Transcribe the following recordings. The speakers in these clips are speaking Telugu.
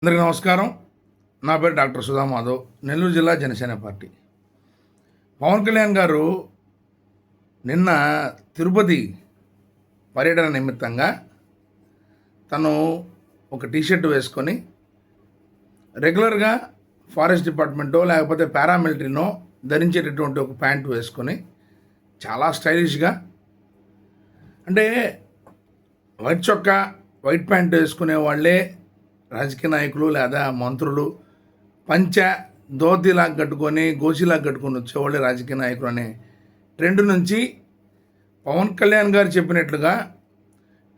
అందరికీ నమస్కారం. నా పేరు డాక్టర్ సుధా మాధవ్, నెల్లూరు జిల్లా జనసేన పార్టీ. పవన్ కళ్యాణ్ గారు నిన్న తిరుపతి పర్యటన నిమిత్తంగా తను ఒక టీషర్ట్ వేసుకొని రెగ్యులర్గా ఫారెస్ట్ డిపార్ట్మెంటో లేకపోతే పారామిలిటరీనో ధరించేటటువంటి ఒక ప్యాంటు వేసుకొని చాలా స్టైలిష్గా, అంటే వైట్ చొక్కా వైట్ ప్యాంటు వేసుకునే వాళ్ళే రాజకీయ నాయకులు లేదా మంత్రులు, పంచ ధోతిలాగా కట్టుకొని గోచిలాగా కట్టుకొని వచ్చేవాళ్ళే రాజకీయ నాయకులు అనే ట్రెండ్ నుంచి పవన్ కళ్యాణ్ గారు చెప్పినట్లుగా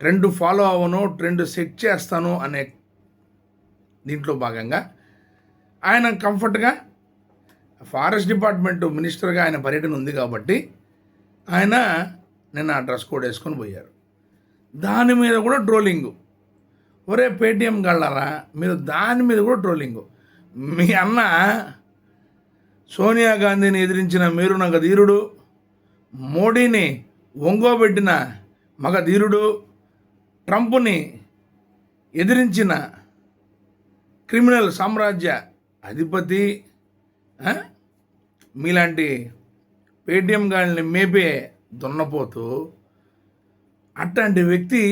ట్రెండ్ ఫాలో అవ్వను, ట్రెండ్ సెట్ చేస్తాను అనే దీంట్లో భాగంగా ఆయన కంఫర్ట్గా ఫారెస్ట్ డిపార్ట్మెంట్ మినిస్టర్గా ఆయన పర్యటన ఉంది కాబట్టి ఆయన నిన్న డ్రెస్ కోడ్ వేసుకొని పోయారు. దాని మీద కూడా ట్రోలింగు. ఒరే పేటీఎం గళ్ళారా, మీరు దాని మీద కూడా ట్రోలింగు. మీ అన్న సోనియా గాంధీని ఎదిరించిన మీరు నగ ధీరుడు, మోడీని ఒంగోబెట్టిన మగ ధీరుడు, ట్రంప్ని ఎదిరించిన క్రిమినల్ సామ్రాజ్య అధిపతి, మీలాంటి పేటీఎం గాళ్ళని మేపే దున్నపోతూ అట్లాంటి వ్యక్తి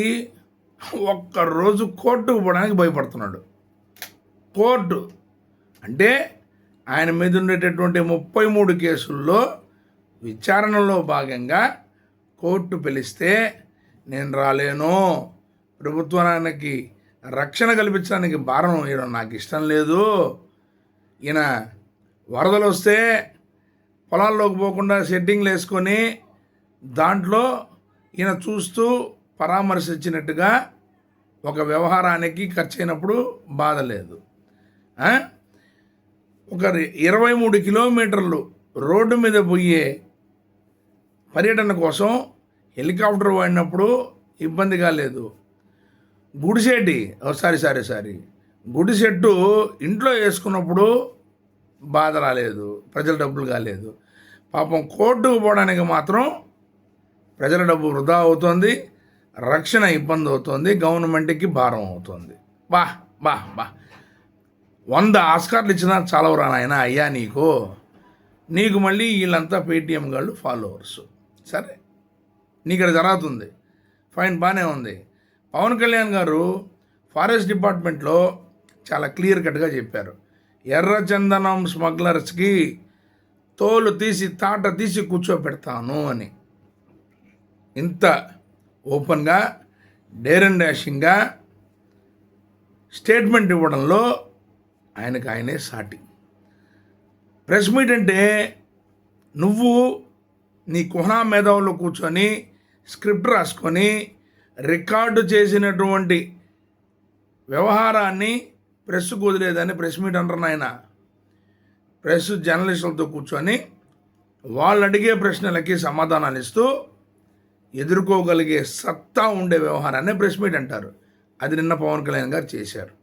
ఒక్కరోజు కోర్టుకు పోవడానికి భయపడుతున్నాడు. కోర్టు అంటే ఆయన మీద ఉండేటటువంటి 33 కేసుల్లో విచారణలో భాగంగా కోర్టు పిలిస్తే నేను రాలేను, ప్రభుత్వానికి రక్షణ కల్పించడానికి భారం వేయడం నాకు ఇష్టం లేదు, ఈయన వరదలు వస్తే పొలాల్లోకి పోకుండా సెట్టింగ్లు వేసుకొని దాంట్లో ఈయన చూస్తూ పరామర్శించినట్టుగా ఒక వ్యవహారానికి ఖర్చు అయినప్పుడు బాధ లేదు. ఒక 23 కిలోమీటర్లు రోడ్డు మీద పోయే పర్యటన కోసం హెలికాప్టర్ వాడినప్పుడు ఇబ్బంది కాలేదు. గుడిసెట్టు ఇంట్లో వేసుకున్నప్పుడు బాధ రాలేదు, ప్రజల డబ్బులు కాలేదు. పాపం కోర్టుకు పోవడానికి మాత్రం ప్రజల డబ్బు వృధా అవుతుంది, రక్షణ ఇబ్బంది అవుతుంది, గవర్నమెంట్కి భారం అవుతుంది. బా బా బా 100 ఆస్కార్లు ఇచ్చినా చాలవరా నాయన అయ్యా నీకు మళ్ళీ వీళ్ళంతా పేటీఎం గాళ్ళు ఫాలోవర్స్. సరే, నీకు ఇక్కడ జరుగుతుంది, ఫైన్, బాగానే ఉంది. పవన్ కళ్యాణ్ గారు ఫారెస్ట్ డిపార్ట్మెంట్లో చాలా క్లియర్ కట్గా చెప్పారు, ఎర్రచందనం స్మగ్లర్స్కి తోలు తీసి తాట తీసి కూర్చోపెడతాను అని. ఇంత ఓపెన్గా డేర్ అండ్ డాషింగ్గా స్టేట్మెంట్ ఇవ్వడంలో ఆయనే సాటి. ప్రెస్ మీట్ అంటే నువ్వు నీ కుహనా మేధావుల్లో కూర్చొని స్క్రిప్ట్ రాసుకొని రికార్డు చేసినటువంటి వ్యవహారాన్ని ప్రెస్కు వదిలేదని ప్రెస్ మీట్ అంటారు ఆయన. ప్రెస్ జర్నలిస్టులతో కూర్చొని వాళ్ళు అడిగే ప్రశ్నలకి సమాధానాలు ఇస్తూ ఎదుర్కోగలిగే సత్తా ఉండే వ్యవహారాన్ని ప్రెస్ మీట్ అంటారు. అది నిన్న పవన్ కళ్యాణ్ గారు చేశారు.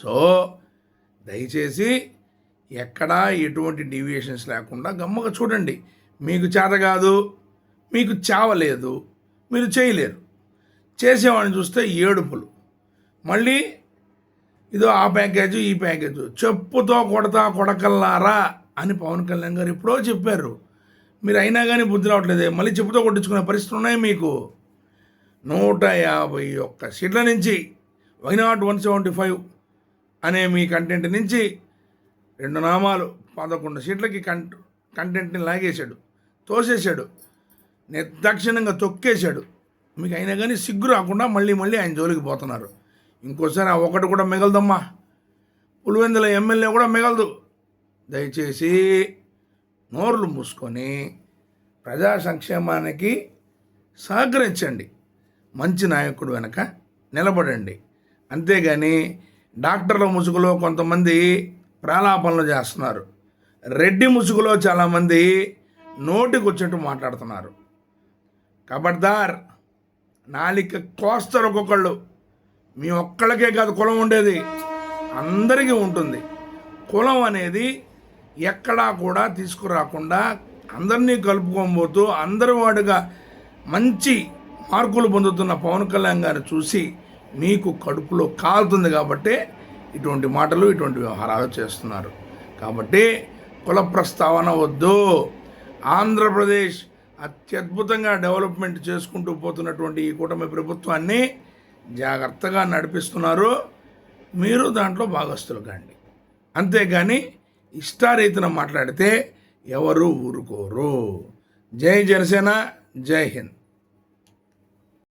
సో దయచేసి ఎక్కడా ఎటువంటి డీవియేషన్స్ లేకుండా గమ్మగా చూడండి. మీకు చేత కాదు, మీకు చావలేదు, మీరు చేయలేరు, చేసేవాడిని చూస్తే ఏడుపులు, మళ్ళీ ఇదో ఆ ప్యాకేజు ఈ ప్యాకేజు, చెప్పుతో కొడకల్లారా అని పవన్ కళ్యాణ్ గారు ఎప్పుడో చెప్పారు. మీరు అయినా కానీ బుద్ధి రావట్లేదే, మళ్ళీ చెప్పుతో కొట్టించుకునే పరిస్థితులు ఉన్నాయి మీకు. 151 సీట్ల నుంచి వైనాట్ 175 అనే మీ కంటెంట్ నుంచి 2 నామాలు 11 సీట్లకి కంటెంట్ని లాగేశాడు, తోసేశాడు, నిర్దాక్షిణ్యంగా తొక్కేశాడు. మీకు అయినా కానీ సిగ్గు రాకుండా మళ్ళీ ఆయన జోలికి పోతున్నారు. ఇంకోసారి ఆ ఒకటి కూడా మిగలదమ్మా, పులివెందుల ఎమ్మెల్యే కూడా మిగలదు. దయచేసి నోర్లు మూసుకొని ప్రజా సంక్షేమానికి సహకరించండి, మంచి నాయకుడు వెనక నిలబడండి. అంతేగాని డాక్టర్ల ముసుగులో కొంతమంది ప్రాలాపనలు చేస్తున్నారు, రెడ్డి ముసుగులో చాలామంది నోటికి వచ్చినట్టు మాట్లాడుతున్నారు. ఖబర్దార్, నాలిక కోస్తారు ఒక్కొక్కళ్ళు. మీ ఒక్కళ్ళకే కాదు కులం ఉండేది, అందరికీ ఉంటుంది. కులం అనేది ఎక్కడా కూడా తీసుకురాకుండా అందరినీ కలుపుకోబోతూ అందరి వాడుగా మంచి మార్కులు పొందుతున్న పవన్ కళ్యాణ్ గారిని చూసి మీకు కడుపులో కాలుతుంది కాబట్టి ఇటువంటి మాటలు ఇటువంటి వ్యవహారాలు చేస్తున్నారు. కాబట్టి కుల ప్రస్తావన వద్దు. ఆంధ్రప్రదేశ్ అత్యద్భుతంగా డెవలప్మెంట్ చేసుకుంటూ పోతున్నటువంటి ఈ కూటమి ప్రభుత్వాన్ని జాగ్రత్తగా నడిపిస్తున్నారు. మీరు దాంట్లో భాగస్తులు కాండి. అంతేగాని ఇష్టారీతిన మాట్లాడితే ఎవరు ఊరుకోరు. జై జనసేన, జై హింద్.